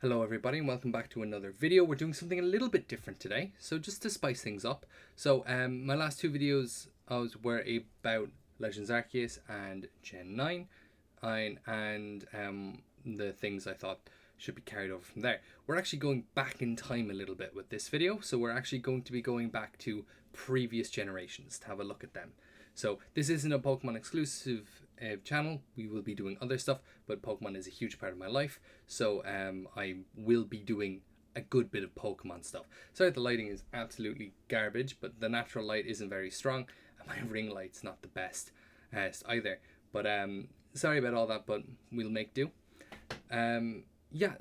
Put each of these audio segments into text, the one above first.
Hello everybody and welcome back to another video. We're doing something a little bit different today, so just to spice things up. My last two videos were about Legends Arceus and Gen 9 and the things I thought should be carried over from there. We're actually going back in time a little bit with this video, so we're actually going to be going back to previous generations to have a look at them. So this isn't a Pokemon exclusive channel. We will be doing other stuff, but Pokemon is a huge part of my life, so I will be doing a good bit of Pokemon stuff. Sorry, the lighting is absolutely garbage, but the natural light isn't very strong, and my ring light's not the best either. But sorry about all that, but we'll make do.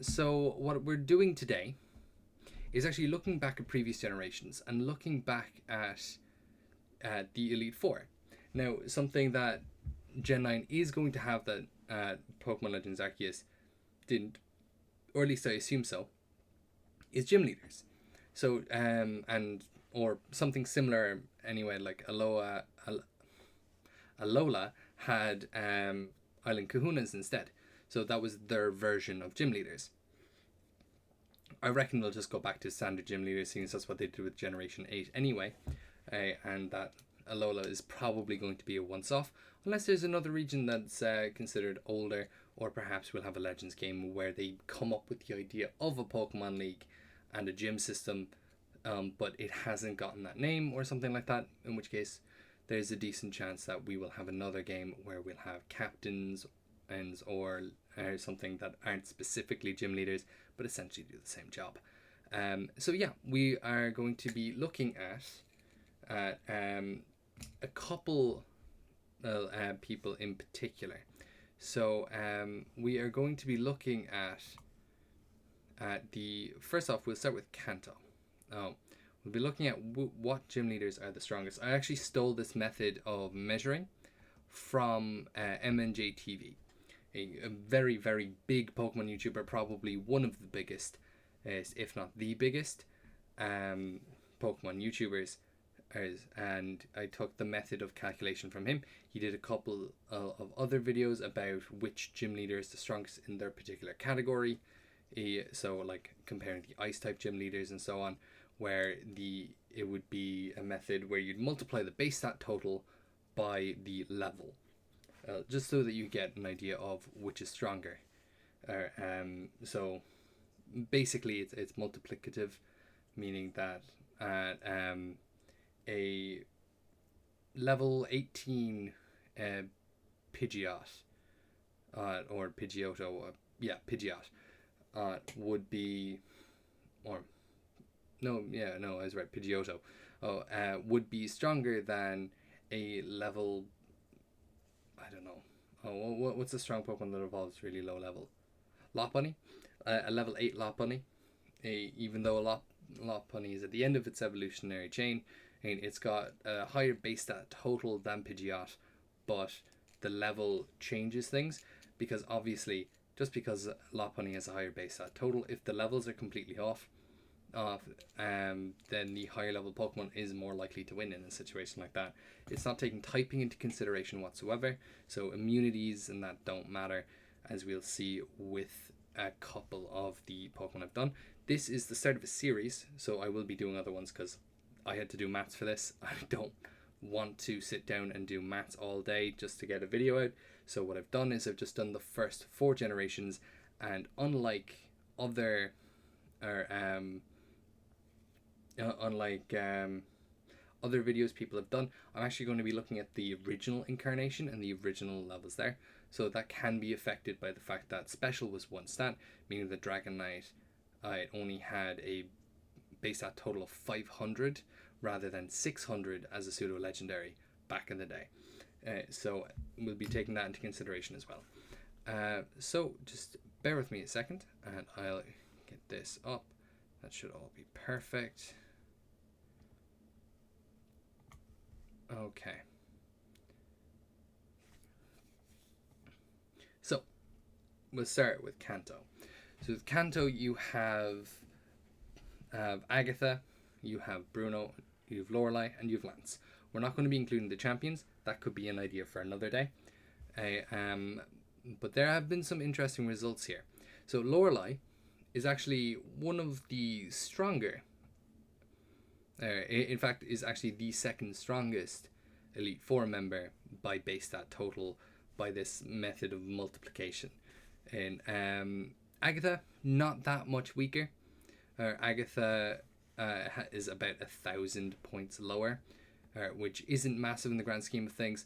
So what we're doing today is actually looking back at previous generations and looking back at the Elite Four. Now, something that Gen 9 is going to have that Pokemon Legends Arceus didn't, or at least I assume so, is gym leaders. So, or something similar anyway, like Alola had Island Kahunas instead. So that was their version of gym leaders. I reckon they'll just go back to standard gym leaders, since that's what they did with Generation 8 anyway. And that Alola is probably going to be a once-off, unless there's another region that's considered older, or perhaps we'll have a Legends game where they come up with the idea of a Pokemon League and a gym system, but it hasn't gotten that name or something like that, in which case there's a decent chance that we will have another game where we'll have captains or something that aren't specifically gym leaders, but essentially do the same job. We are going to be looking at a couple people in particular. So we are going to be looking at the first off. We'll start with Kanto. We'll be looking at what gym leaders are the strongest. I actually stole this method of measuring from MandJTV, a very, very big Pokemon YouTuber, probably one of the biggest, if not the biggest, Pokemon YouTubers. And I took the method of calculation from him. He did a couple of other videos about which gym leader is the strongest in their particular category. So like comparing the ice type gym leaders and so on, where it would be a method where you'd multiply the base stat total by the level, just so that you get an idea of which is stronger. So basically it's multiplicative, meaning that a level 18 Pidgeot or Pidgeotto, Pidgeot would be, I was right, Pidgeotto, would be stronger than a level, I don't know, what's a strong Pokemon that evolves really low level? Lopunny? A level 8 Lopunny, even though a Lopunny is at the end of its evolutionary chain, and it's got a higher base stat total than Pidgeot, but the level changes things, because obviously just because Lopunny has a higher base stat total, if the levels are completely off, then the higher level Pokemon is more likely to win in a situation like that. It's not taking typing into consideration whatsoever, so immunities and that don't matter, as we'll see with a couple of the Pokemon I've done. This is the start of a series, so I will be doing other ones because I had to do maths for this. I don't want to sit down and do maths all day just to get a video out. So what I've done is I've just done the first 4 generations, and unlike other other videos people have done, I'm actually going to be looking at the original incarnation and the original levels there. So that can be affected by the fact that special was 1 stat, meaning that Dragonite only had a base stat total of 500 rather than 600 as a pseudo legendary back in the day. So we'll be taking that into consideration as well. So just bear with me a second and I'll get this up. That should all be perfect. Okay. So we'll start with Kanto. So with Kanto, you have Agatha, you have Bruno, you have Lorelei, and you have Lance. We're not going to be including the champions. That could be an idea for another day. But there have been some interesting results here. So Lorelei is actually one of the stronger. In fact, is actually the second strongest Elite Four member by base stat total by this method of multiplication. And Agatha, not that much weaker. Agatha is about 1,000 points lower, which isn't massive in the grand scheme of things.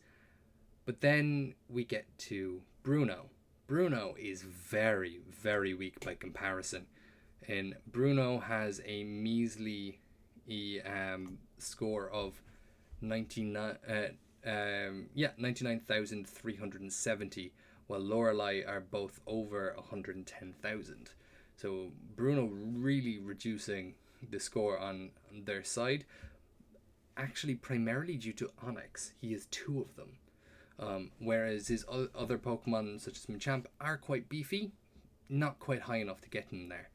But then we get to Bruno. Bruno is very, very weak by comparison. And Bruno has a measly score of 99,370, while Lorelei are both over 110,000. So Bruno really reducing the score on their side, actually primarily due to Onyx. He has two of them. Whereas his other Pokemon, such as Machamp, are quite beefy, not quite high enough to get him there.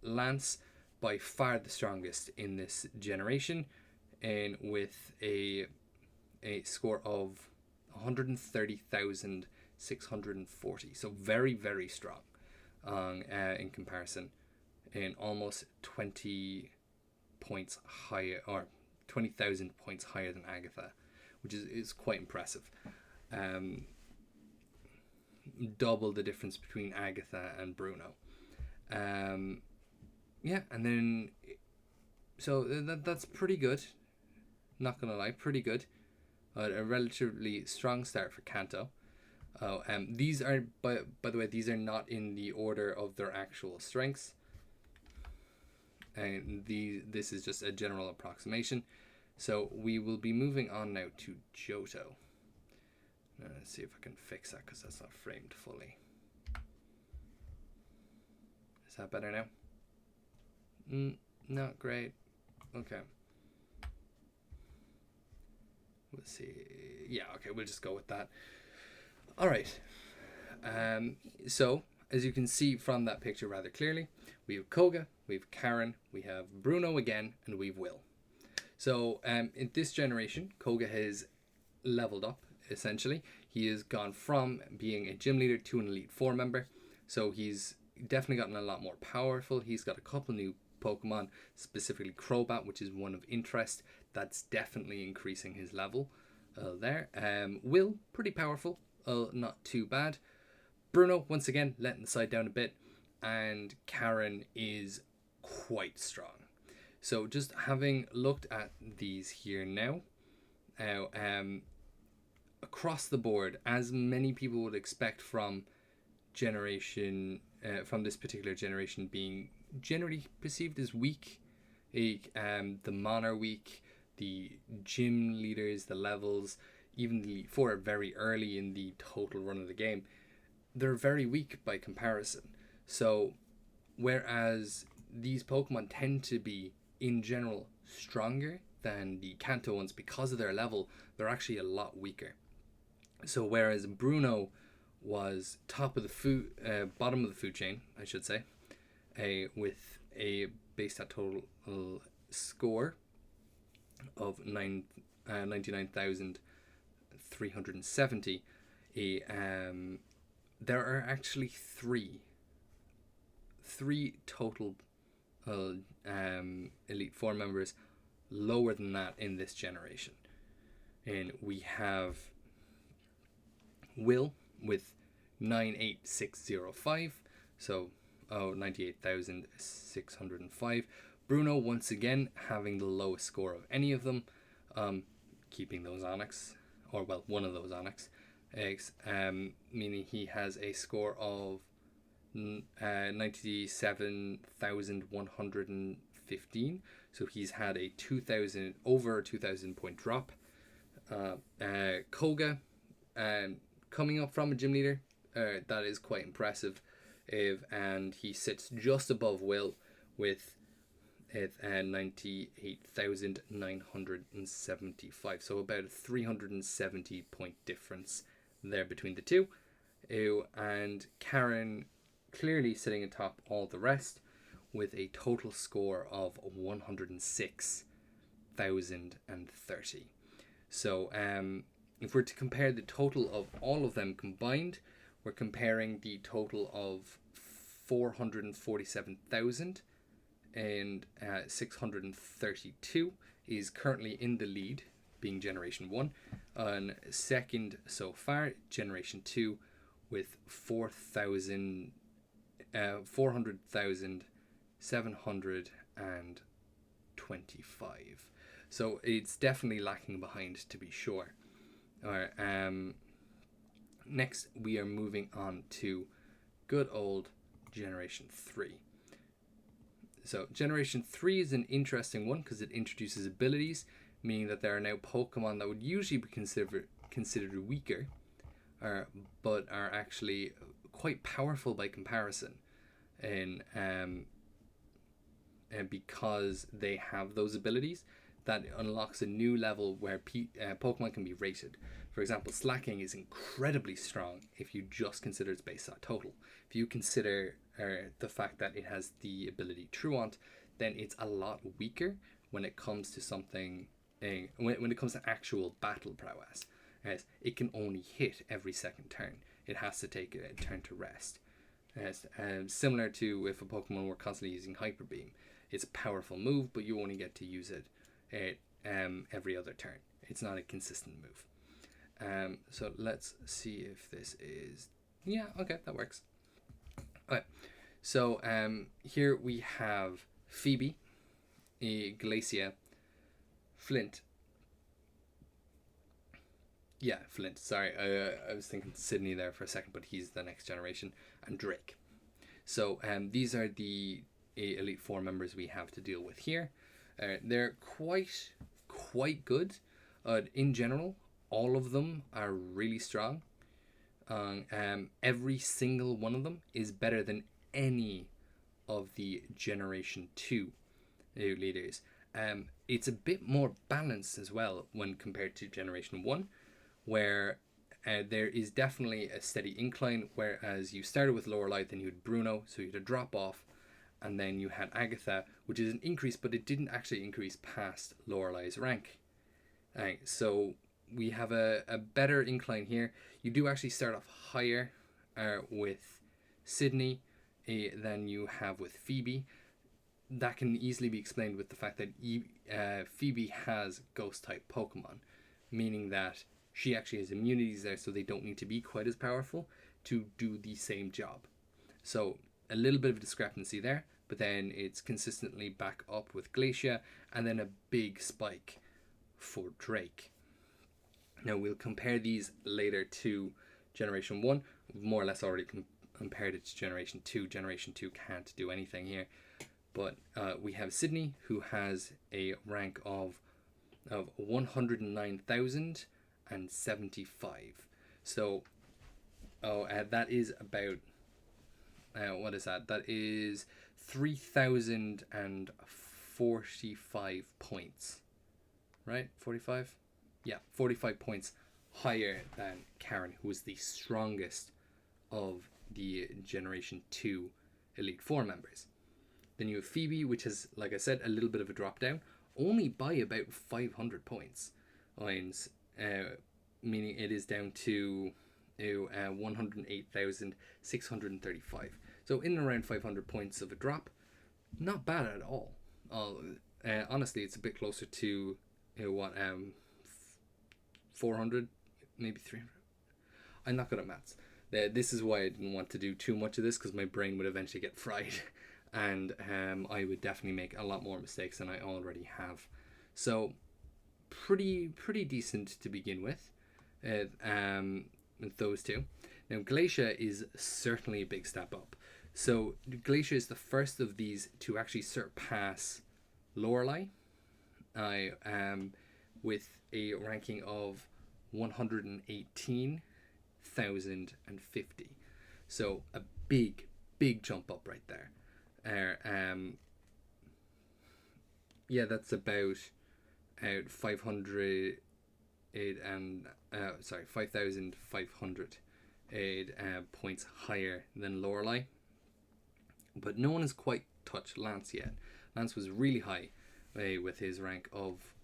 Lance, by far the strongest in this generation, and with a score of 130,640. So very, very strong in comparison, and almost 20 points higher, or 20,000 points higher than Agatha, which is quite impressive. Double the difference between Agatha and Bruno. Yeah, and then so that's pretty good. Not gonna lie, pretty good. A relatively strong start for Kanto. These are by the way, these are not in the order of their actual strengths. And this is just a general approximation. So we will be moving on now to Johto. Let's see if I can fix that because that's not framed fully. Is that better now? Not great. Okay. Let's see. Yeah, okay, we'll just go with that. All right. So, as you can see from that picture rather clearly, we have Koga, we have Karen, we have Bruno again, and we have Will. So, in this generation, Koga has leveled up, essentially. He has gone from being a gym leader to an Elite Four member. So, he's definitely gotten a lot more powerful. He's got a couple new Pokemon, specifically Crobat, which is one of interest. That's definitely increasing his level there. Will, pretty powerful, not too bad. Bruno, once again, letting the side down a bit. And Karen is quite strong. So just having looked at these here now, across the board, as many people would expect from this particular generation being generally perceived as weak, the Mon are weak, the gym leaders, the levels, even the Elite Four very early in the total run of the game, they're very weak by comparison. So whereas these Pokemon tend to be in general stronger than the Kanto ones because of their level, they're actually a lot weaker. So whereas Bruno was bottom of the food chain, I should say, with a base stat total score of 99,370, there are actually three total Elite Four members lower than that in this generation. And we have Will with 98,605, so 98,605. Bruno once again having the lowest score of any of them, keeping those Onyx, or well, one of those Onyx eggs, meaning he has a score of 97,115. So he's had a over 2,000 point drop. Koga, coming up from a gym leader, that is quite impressive. And he sits just above Will with 98,975. So about a 370 point difference there between the two. And Karen clearly sitting atop all the rest with a total score of 106,030. So if we're to compare the total of all of them combined, we're comparing the total of 447,632 is currently in the lead, being Generation 1. On second so far, Generation 2 with 400,725. So it's definitely lacking behind, to be sure. Alright, next we are moving on to good old Generation 3. So Generation 3 is an interesting one because it introduces abilities, meaning that there are now Pokemon that would usually be considered weaker, but are actually quite powerful by comparison, and because they have those abilities, that unlocks a new level where Pokemon can be rated. For example, Slacking is incredibly strong if you just consider its base stat total. If you consider the fact that it has the ability Truant, then it's a lot weaker when it comes to something. When it comes to actual battle prowess, as it can only hit every second turn. It has to take a turn to rest. Similar to if a Pokemon were constantly using Hyper Beam. It's a powerful move, but you only get to use it every other turn. It's not a consistent move. So let's see if this is... Yeah, okay, that works. Okay, so here we have Phoebe, Glacia, Flint. Yeah, Flint. Sorry, I was thinking Sydney there for a second, but he's the next generation. And Drake. So these are the Elite Four members we have to deal with here. They're quite good. In general, all of them are really strong. Every single one of them is better than any of the Generation 2 leaders. It's a bit more balanced as well when compared to Generation 1, where there is definitely a steady incline, whereas you started with Lorelei, then you had Bruno, so you had a drop off, and then you had Agatha, which is an increase, but it didn't actually increase past Lorelei's rank. So we have a better incline here. You do actually start off higher with Sydney than you have with Phoebe. That can easily be explained with the fact that Phoebe has ghost-type Pokemon, meaning that she actually has immunities there, so they don't need to be quite as powerful to do the same job. So a little bit of a discrepancy there, but then it's consistently back up with Glacia, and then a big spike for Drake. Now we'll compare these later to Generation 1. We've more or less already compared it to Generation 2. Generation 2 can't do anything here. But we have Sydney, who has a rank of 109,075. So that is about... what is that? That is 3,045 points. Right? 45? Yeah, 45 points higher than Karen, who is the strongest of the Generation 2 Elite Four members. Then you have Phoebe, which has, like I said, a little bit of a drop down, only by about 500 points. Meaning it is down to 108,635. So in and around 500 points of a drop. Not bad at all. Honestly, it's a bit closer to 400, maybe 300. I'm not good at maths. This is why I didn't want to do too much of this, because my brain would eventually get fried. And I would definitely make a lot more mistakes than I already have. So pretty decent to begin with those two. Now Glacia is certainly a big step up. So Glacia is the first of these to actually surpass Lorelei with a ranking of 118,050. So a big jump up right there. Yeah, that's about 500 and 5,500 points higher than Lorelei. But no one has quite touched Lance yet. Lance was really high with his rank of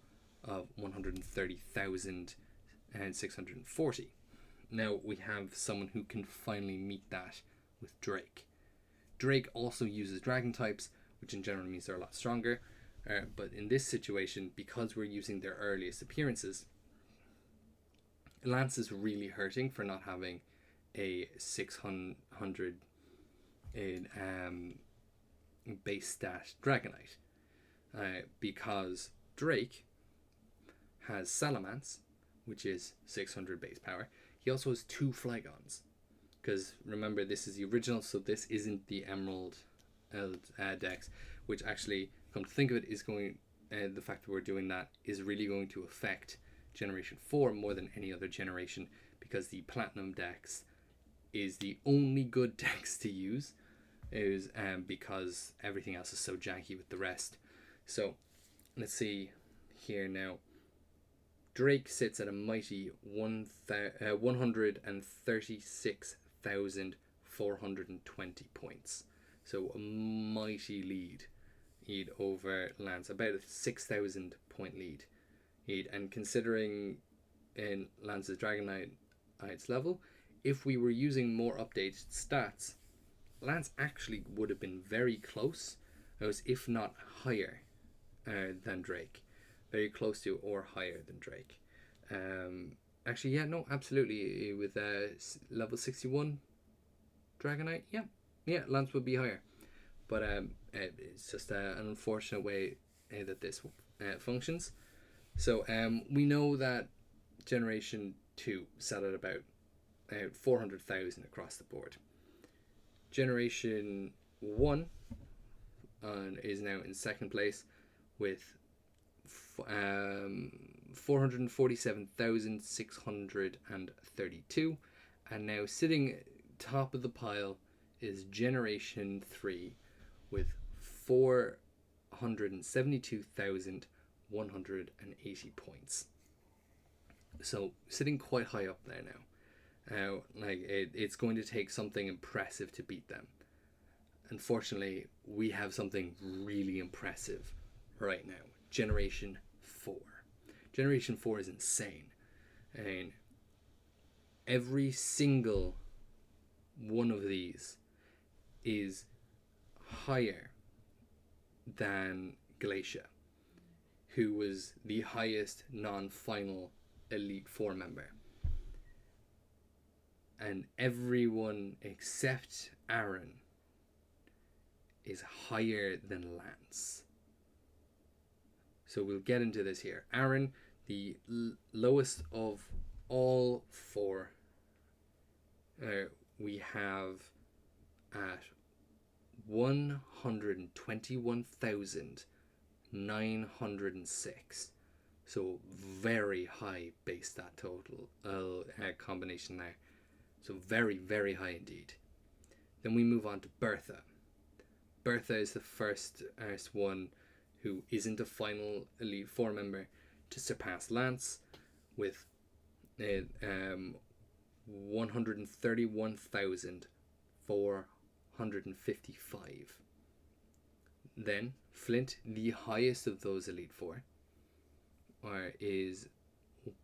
130,640. Now we have someone who can finally meet that with Drake. Drake also uses dragon types, which in general means they're a lot stronger. But in this situation, because we're using their earliest appearances, Lance is really hurting for not having a 600 in base stat Dragonite. Because Drake has Salamence, which is 600 base power. He also has 2 Flygons. Because remember, this is the original, so this isn't the Emerald Dex, which actually, come to think of it, is going. The fact that we're doing that is really going to affect Generation 4 more than any other generation, because the Platinum Dex is the only good dex to use, because everything else is so janky with the rest. So let's see here now. Drake sits at a mighty 136,420 points. So a mighty lead over Lance, about a 6,000 point lead. And considering in Lance's Dragonite's level, if we were using more updated stats, Lance actually would have been very close, if not higher than Drake. Very close to or higher than Drake. Actually, yeah, no, absolutely. With level 61 Dragonite, yeah, Lance would be higher. But it's just an unfortunate way that this functions. So we know that Generation 2 sat at about 400,000 across the board. Generation 1 is now in second place with 447,632, and now sitting top of the pile is Generation 3 with 472,180 points. So sitting quite high up there now. It's going to take something impressive to beat them. Unfortunately, we have something really impressive right now. Generation 4. Generation 4 is insane. And every single one of these is higher than Glacia, who was the highest non-final Elite Four member. And everyone except Aaron is higher than Lance. So we'll get into this here. Aaron, the lowest of all four, we have at 121,906. So very high base stat total combination there. So very, very high indeed. Then we move on to Bertha. Bertha is the first one who isn't a final Elite Four member to surpass Lance with 131,455. Then Flint, the highest of those Elite Four, is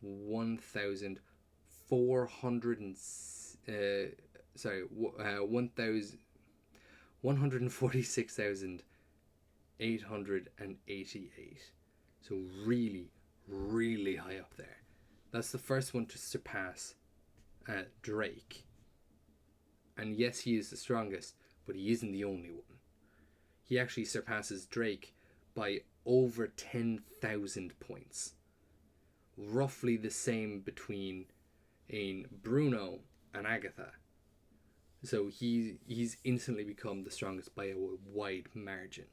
146,888. So really, really high up there. That's the first one to surpass Drake. And yes, he is the strongest, but he isn't the only one. He actually surpasses Drake by over 10,000 points. Roughly the same between Bruno and Agatha. So he's instantly become the strongest by a wide margin.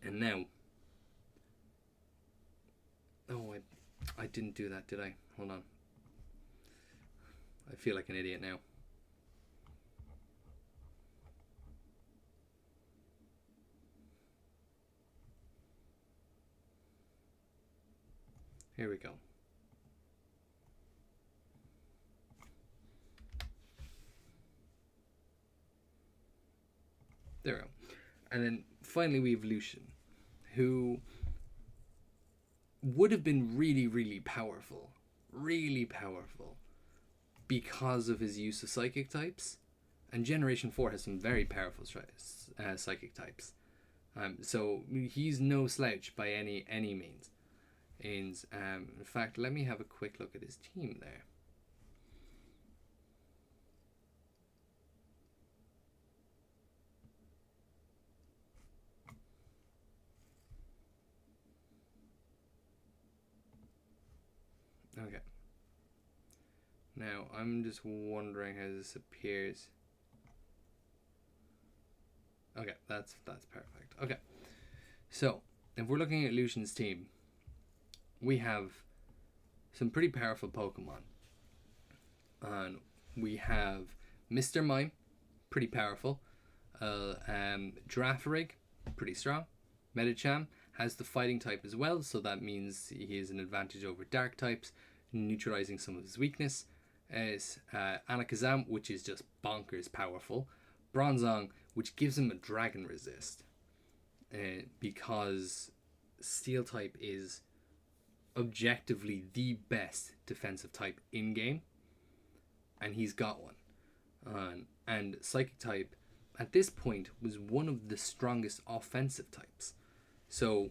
And now... Oh, I didn't do that, did I? Hold on. I feel like an idiot now. Here we go. There we go. And then finally we have Lucian, who would have been really, really powerful. Really powerful. Because of his use of psychic types. And Generation 4 has some very powerful psychic types. So he's no slouch by any means. And in fact, let me have a quick look at his team there. Okay. Now, I'm just wondering how this appears. Okay, that's perfect. Okay. So, if we're looking at Lucian's team, we have some pretty powerful Pokemon. And we have Mr. Mime, pretty powerful. Girafarig, pretty strong. Medicham has the fighting type as well, so that means he has an advantage over dark types, neutralizing some of his weakness. Is Alakazam, which is just bonkers powerful. Bronzong, which gives him a dragon resist, because Steel type is objectively the best defensive type in game, and he's got one. And Psychic type at this point was one of the strongest offensive types, so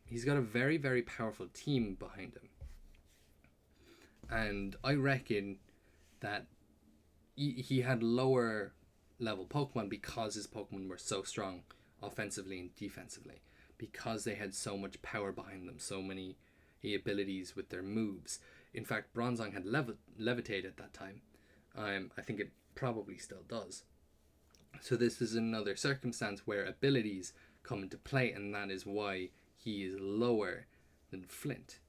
he's got a very, very powerful team behind him. And I reckon that he had lower level Pokemon because his Pokemon were so strong offensively and defensively, because they had so much power behind them, so many abilities with their moves. In fact, Bronzong had levitate at that time. I think it probably still does. So this is another circumstance where abilities come into play, and that is why he is lower than Flint.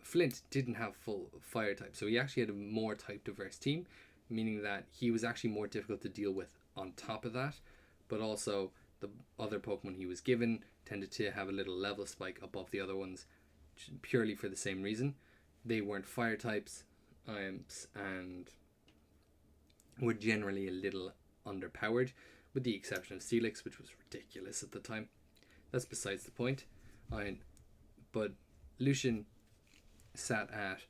Flint didn't have full fire type, so he actually had a more type diverse team, meaning that he was actually more difficult to deal with on top of that, but also the other Pokemon he was given tended to have a little level spike above the other ones, purely for the same reason. They weren't fire types, and were generally a little underpowered, with the exception of Steelix, which was ridiculous at the time. That's besides the point. But Lucian sat at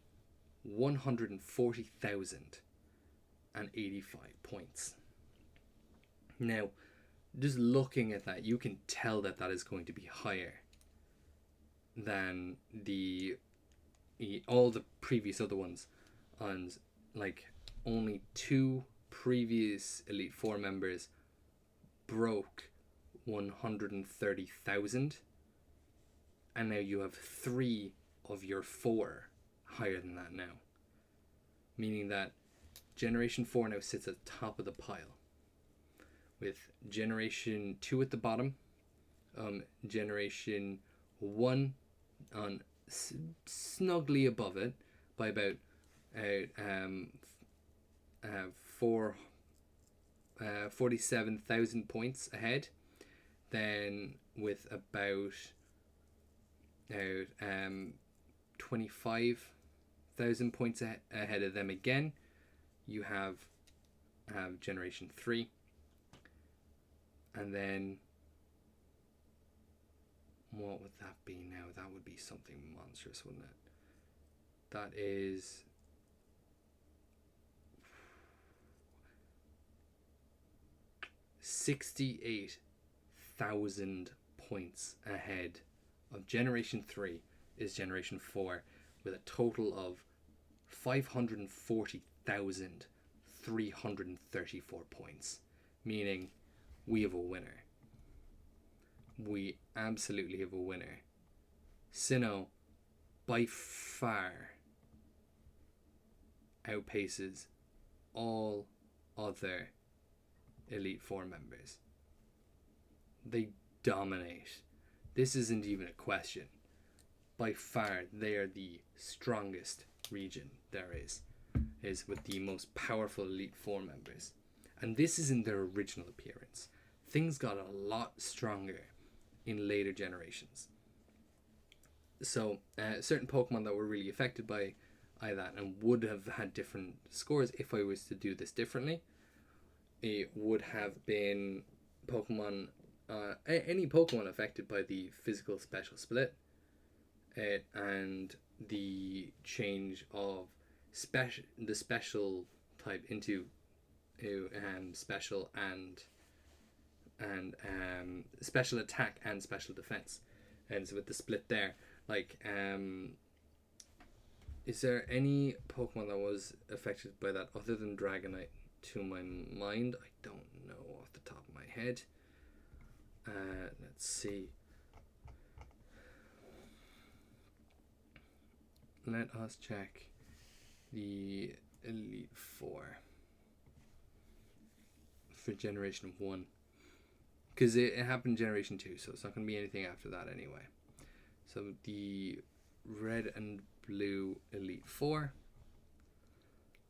140,085 points. Now, just looking at that, you can tell that that is going to be higher than all the previous other ones. And like, only 2 previous Elite Four members broke 130,000, and now you have 3 of your 4 higher than that now, meaning that Generation 4 now sits at the top of the pile, with Generation 2 at the bottom, Generation 1 on snugly above it by about 47,000 points ahead, then with about 25,000 points ahead of them again, you have Generation 3, and then what would that be now? That would be something monstrous, wouldn't it? That is 68,000 points ahead of Generation 3 is Generation 4, with a total of 540,334 points, meaning we have a winner. We absolutely have a winner. Sinnoh by far outpaces all other Elite Four members. They dominate. This isn't even a question. By far, they are the strongest region there is with the most powerful Elite Four members. And this isn't their original appearance. Things got a lot stronger in later generations. So certain Pokemon that were really affected by that and would have had different scores if I was to do this differently, it would have been Pokemon, any Pokemon affected by the physical special split, and the change of the special type into special and special attack and special defense. And so with the split there, like is there any Pokemon that was affected by that other than Dragonite to my mind? I don't know off the top of my head. Let's see. Let us check the Elite Four for Generation 1. Because it happened Generation 2, so it's not going to be anything after that anyway. So the Red and Blue Elite Four.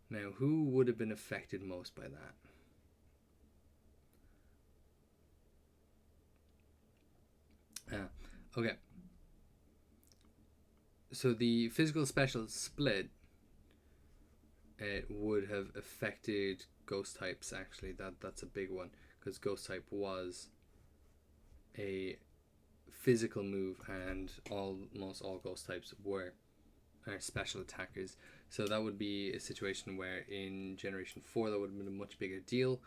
Now, who would have been affected most by that? Okay. So the physical special split, it would have affected ghost types. Actually, that's a big one, because ghost type was a physical move, and almost all ghost types are special attackers. So that would be a situation where in Generation 4 that would have been a much bigger deal.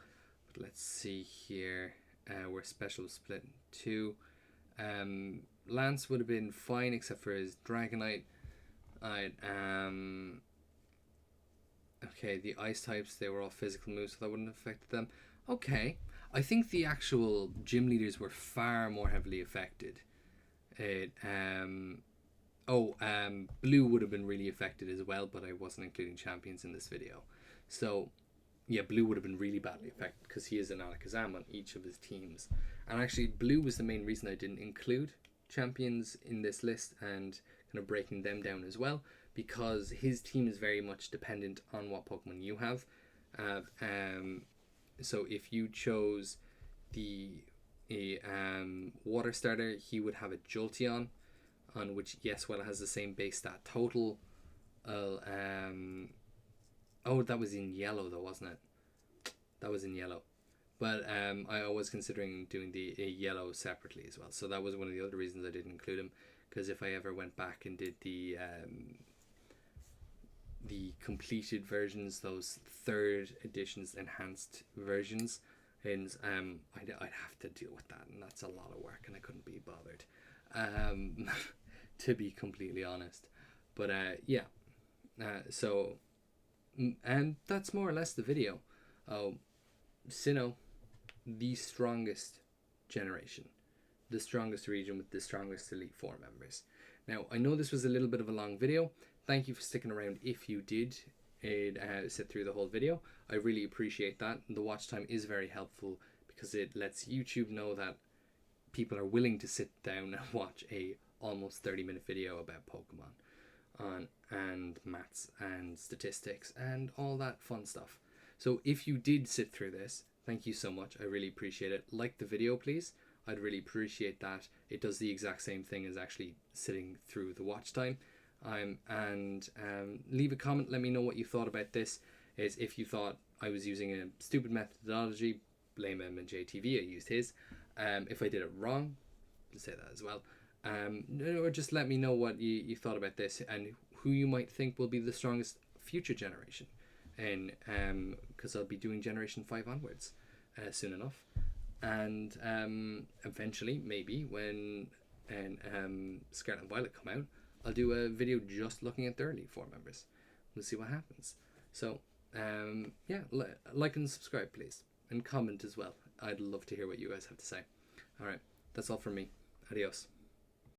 But let's see here, where special was split in two. Lance would have been fine except for his Dragonite. Okay, the ice types, they were all physical moves, so that wouldn't have affected them. Okay, I think the actual gym leaders were far more heavily affected. Blue would have been really affected as well, but I wasn't including champions in this video. So yeah, Blue would have been really badly affected because he is an Alakazam on each of his teams. And actually, Blue was the main reason I didn't include champions in this list and kind of breaking them down as well, because his team is very much dependent on what Pokemon you have. So if you chose the water starter, he would have a Jolteon, on which, yes, well, it has the same base stat total. That was in yellow though, wasn't it? That was in yellow. But I was considering doing the yellow separately as well. So that was one of the other reasons I didn't include him, because if I ever went back and did the completed versions, those 3rd editions enhanced versions, and I'd have to deal with that, and that's a lot of work, and I couldn't be bothered, to be completely honest. But and that's more or less the video. Sinnoh, the strongest generation, the strongest region with the strongest Elite Four members. Now, I know this was a little bit of a long video. Thank you for sticking around if you did sit through the whole video. I really appreciate that. The watch time is very helpful because it lets YouTube know that people are willing to sit down and watch a almost 30-minute video about Pokemon and maths and statistics and all that fun stuff. So if you did sit through this, thank you so much. I really appreciate it. Like the video, please. I'd really appreciate that. It does the exact same thing as actually sitting through the watch time. Leave a comment. Let me know what you thought about this. If you thought I was using a stupid methodology, blame MandJTV. I used his. If I did it wrong, I'll say that as well. Or just let me know what you thought about this and who you might think will be the strongest future generation. And because I'll be doing Generation 5 onwards soon enough. And eventually, maybe when Scarlet and Violet come out, I'll do a video just looking at their Elite Four members. We'll see what happens. So, like and subscribe, please. And comment as well. I'd love to hear what you guys have to say. Alright, that's all from me. Adios.